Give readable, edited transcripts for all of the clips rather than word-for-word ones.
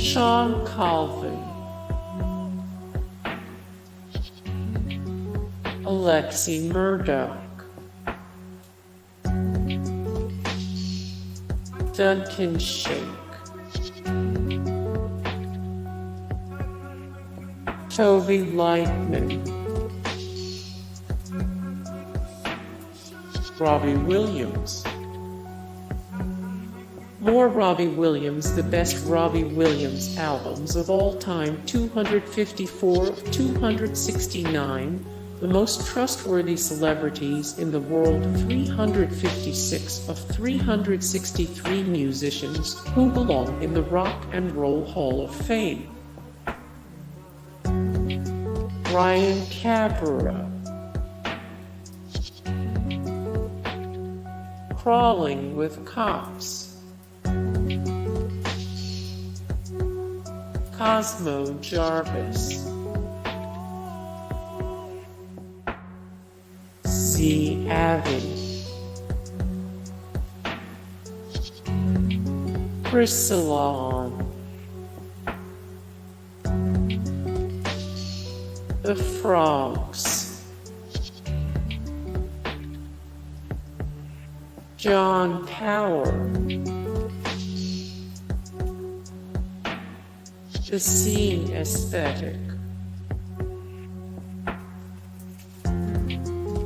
Shawn Colvin, Alexi Murdoch, Duncan Sheik, Toby Lightman, Robbie Williams. More Robbie Williams, the best Robbie Williams albums of all time, 254 of 269, the most trustworthy celebrities in the world, 356 of 363 musicians who belong in the Rock and Roll Hall of Fame. Ryan Cabrera, Crawling with Cops, Cosmo Jarvis, Zee Avi, Priscilla Ahn, The Frogs, John Power, The Scene Aesthetic,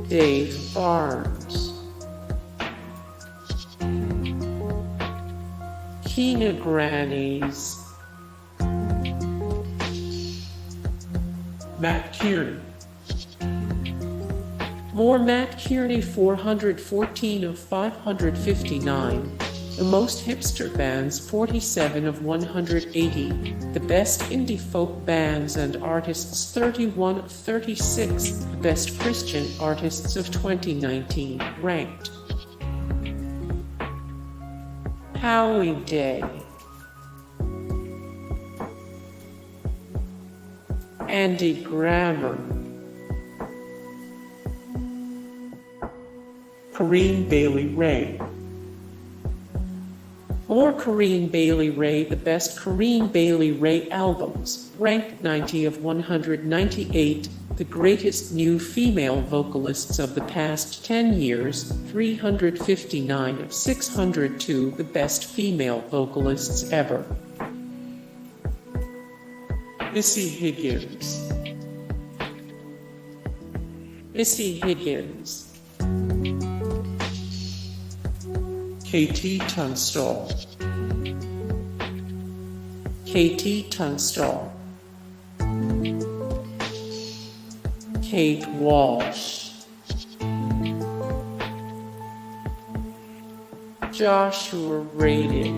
Dave Barnes, Kina Grannis, Matt Kearney. More Matt Kearney, 414 of 559. The most hipster bands, 47 of 180. The best indie folk bands and artists, 31 of 36. The best Christian artists of 2019 ranked. Howie Day, Andy Grammer, Corinne Bailey Rae. More Corinne Bailey Rae, the best Corinne Bailey Rae albums, ranked 90 of 198, the greatest new female vocalists of the past 10 years, 359 of 602, the best female vocalists ever. Missy Higgins, Missy Higgins, KT Tunstall, KT Tunstall, Kate Walsh, Joshua Radin,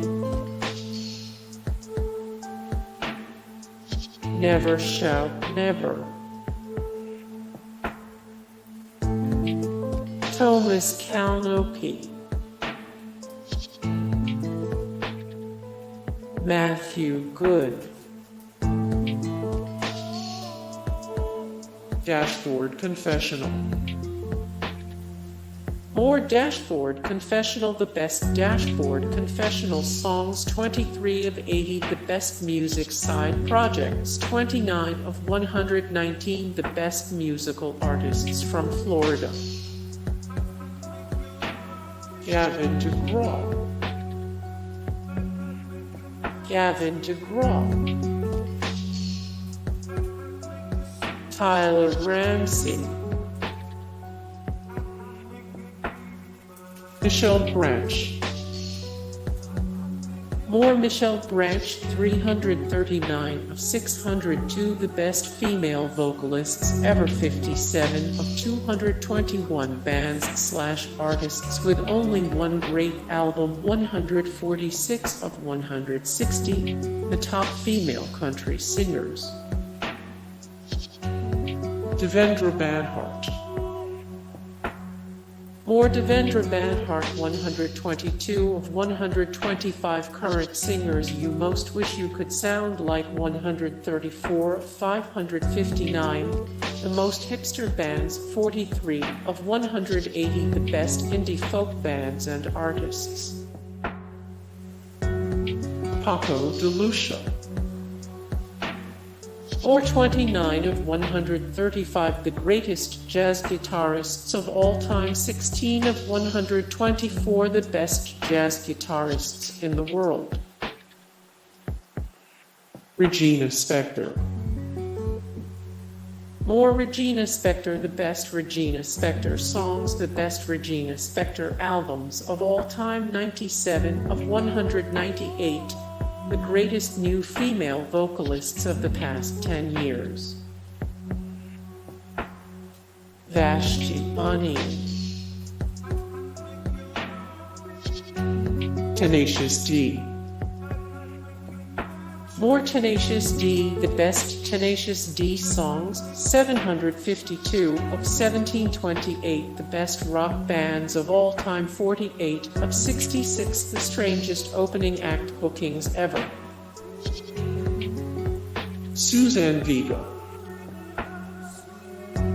Never Shout Never, Tomas Kalnoky, Matthew Good, Dashboard Confessional. More Dashboard Confessional, the best Dashboard Confessional songs, 23 of 80, the best music side projects, 29 of 119, the best musical artists from Florida. Gavin DeGraw, Gavin DeGraw, Tyler Ramsey, Michelle Branch. More Michelle Branch, 339 of 602, the best female vocalists ever, 57 of 221 bands/artists with only one great album, 146 of 160, the top female country singers. Devendra Banhart. More Devendra Banhart, 122 of 125 current singers you most wish you could sound like, 134 of 559. The most hipster bands, 43 of 180, the best indie folk bands and artists. Paco de Luca, or 29 of 135 the greatest jazz guitarists of all time, 16 of 124 the best jazz guitarists in the world. Regina Spektor. More Regina Spektor, the best Regina Spektor songs, the best Regina Spektor albums of all time, 97 of 198, the greatest new female vocalists of the past 10 years. Vashti Bunyan. Tenacious D. More Tenacious D, the best Tenacious D songs, 752 of 1728, the best rock bands of all time, 48 of 66, the strangest opening act bookings ever. Suzanne Vega.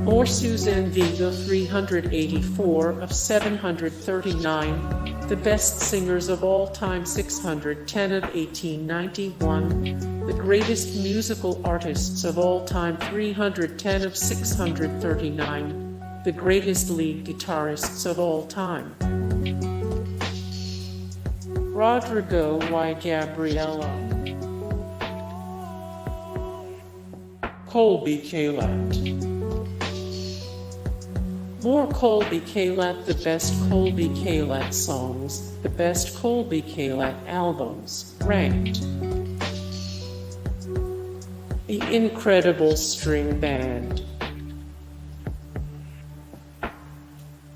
More Suzanne Vega, 384 of 739, the best singers of all time, 610 of 1891, the greatest musical artists of all time, 310 of 639, the greatest lead guitarists of all time. Rodrigo y Gabriela. Colbie Caillat. More Colbie Caillat, the best Colbie Caillat songs, the best Colbie Caillat albums, ranked. The Incredible String Band.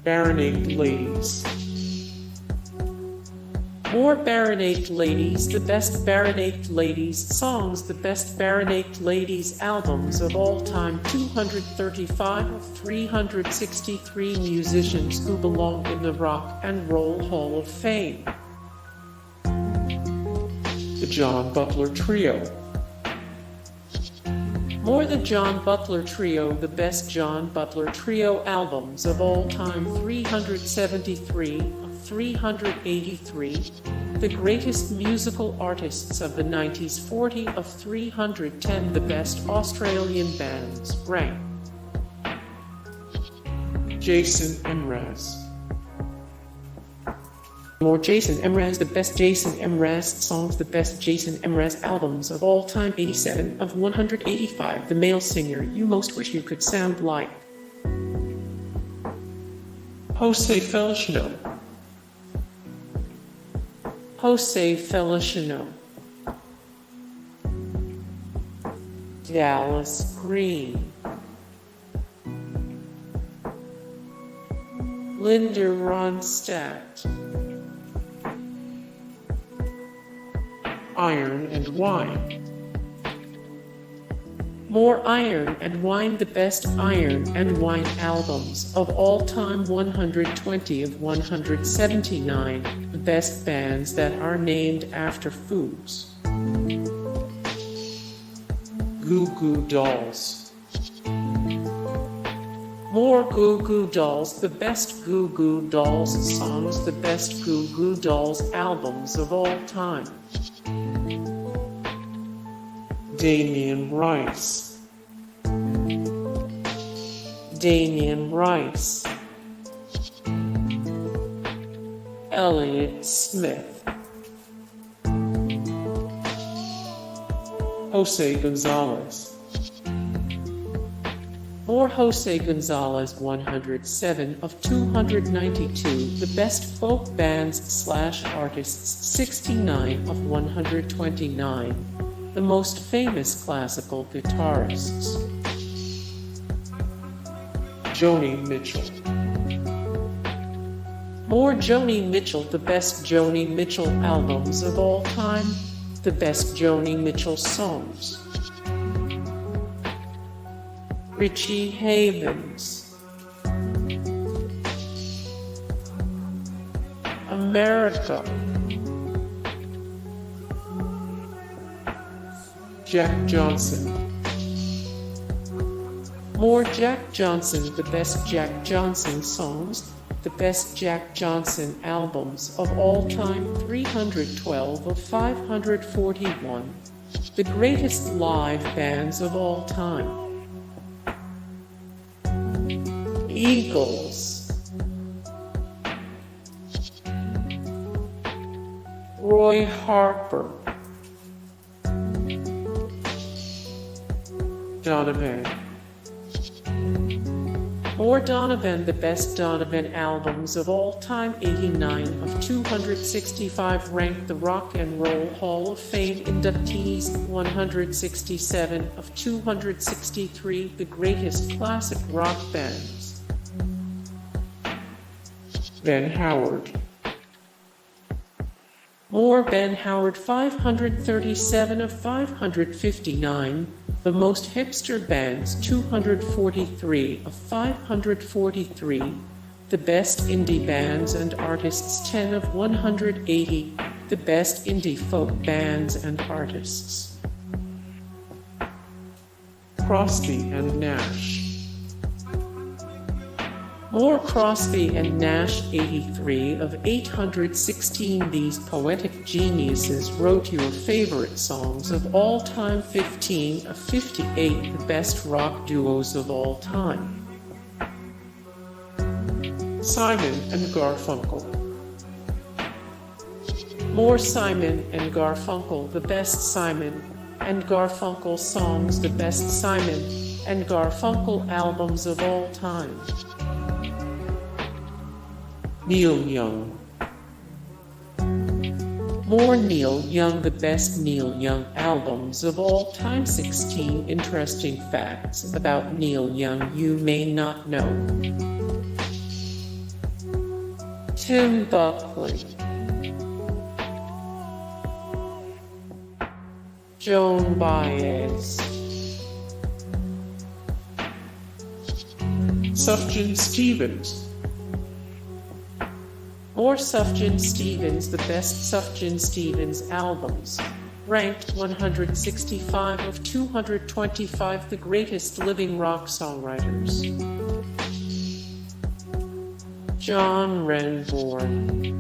Barenaked Ladies. More Barenaked Ladies, the best Barenaked Ladies songs, the best Barenaked Ladies albums of all time, 235 of 363 musicians who belong in the Rock and Roll Hall of Fame. The John Butler Trio. More the John Butler Trio, the best John Butler Trio albums of all time, 373 of 383, the greatest musical artists of the 90s, 40 of 310, the best Australian bands, ranked. Jason Mraz. More Jason Mraz, the best Jason Mraz songs, the best Jason Mraz albums of all time, 87 of 185, the male singer you most wish you could sound like. Jos Feliciano. Jos Feliciano. Dallas Green. Linda Ronstadt. Iron and Wine. More Iron and Wine, the best Iron and Wine albums of all time, 120 of 179, the best bands that are named after foods. Goo Goo Dolls. More Goo Goo Dolls, the best Goo Goo Dolls songs, the best Goo Goo Dolls albums of all time. Damien Rice. Damien Rice. Elliott Smith. Jos Gonzlez. More Jos Gonzlez, 107 of 292, the best folk bands / artists, 69 of 129, the most famous classical guitarists. Joni Mitchell. More Joni Mitchell, the best Joni Mitchell albums of all time, the best Joni Mitchell songs. Richie Havens. America. Jack Johnson. More Jack Johnson, the best Jack Johnson songs, the best Jack Johnson albums of all time, 312 of 541, the greatest live bands of all time. Eagles, Roy Harper, Donovan. Or Donovan, the best Donovan albums of all time, 89 of 265, ranked the Rock and Roll Hall of Fame inductees, 167 of 263, the greatest classic rock bands. Ben Howard. More Ben Howard, 537 of 559, the most hipster bands, 243 of 543, the best indie bands and artists, 10 of 180, the best indie folk bands and artists. Crosby and Nash. More Crosby and Nash, 83 of 816. These poetic geniuses wrote your favorite songs of all time, 15 of 58, the best rock duos of all time. Simon and Garfunkel. More Simon and Garfunkel, the best Simon and Garfunkel songs, the best Simon and Garfunkel albums of all time. Neil Young. More Neil Young, the best Neil Young albums of all time, 16 interesting facts about Neil Young you may not know. Tim Buckley. Joan Baez. Sufjan Stevens. More Sufjan Stevens, the best Sufjan Stevens albums, ranked 165 of 225, the greatest living rock songwriters. John Renbourn.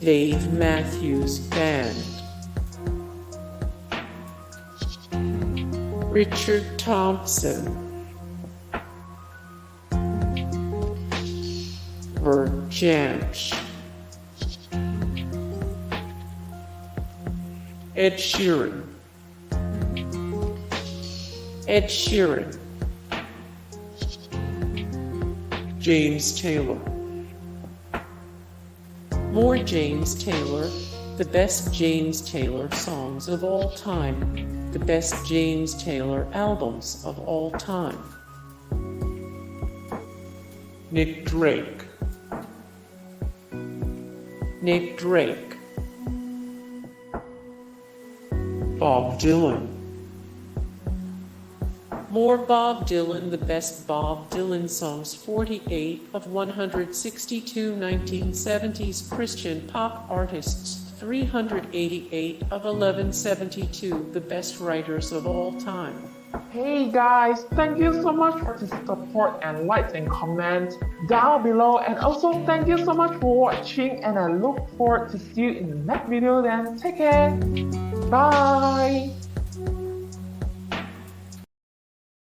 Dave Matthews Band. Richard Thompson. Verjansk. Ed Sheeran. Ed Sheeran. James Taylor. More James Taylor, the best James Taylor songs of all time, the best James Taylor albums of all time. Nick Drake. Nick Drake. Bob Dylan. More Bob Dylan, the best Bob Dylan songs, 48 of 162, 1970s Christian pop artists, 388 of 1172, the best writers of all time. Hey guys, thank you so much for the support and likes and comments down below, and also thank you so much for watching, and I look forward to see you in the next video. Then take care, bye.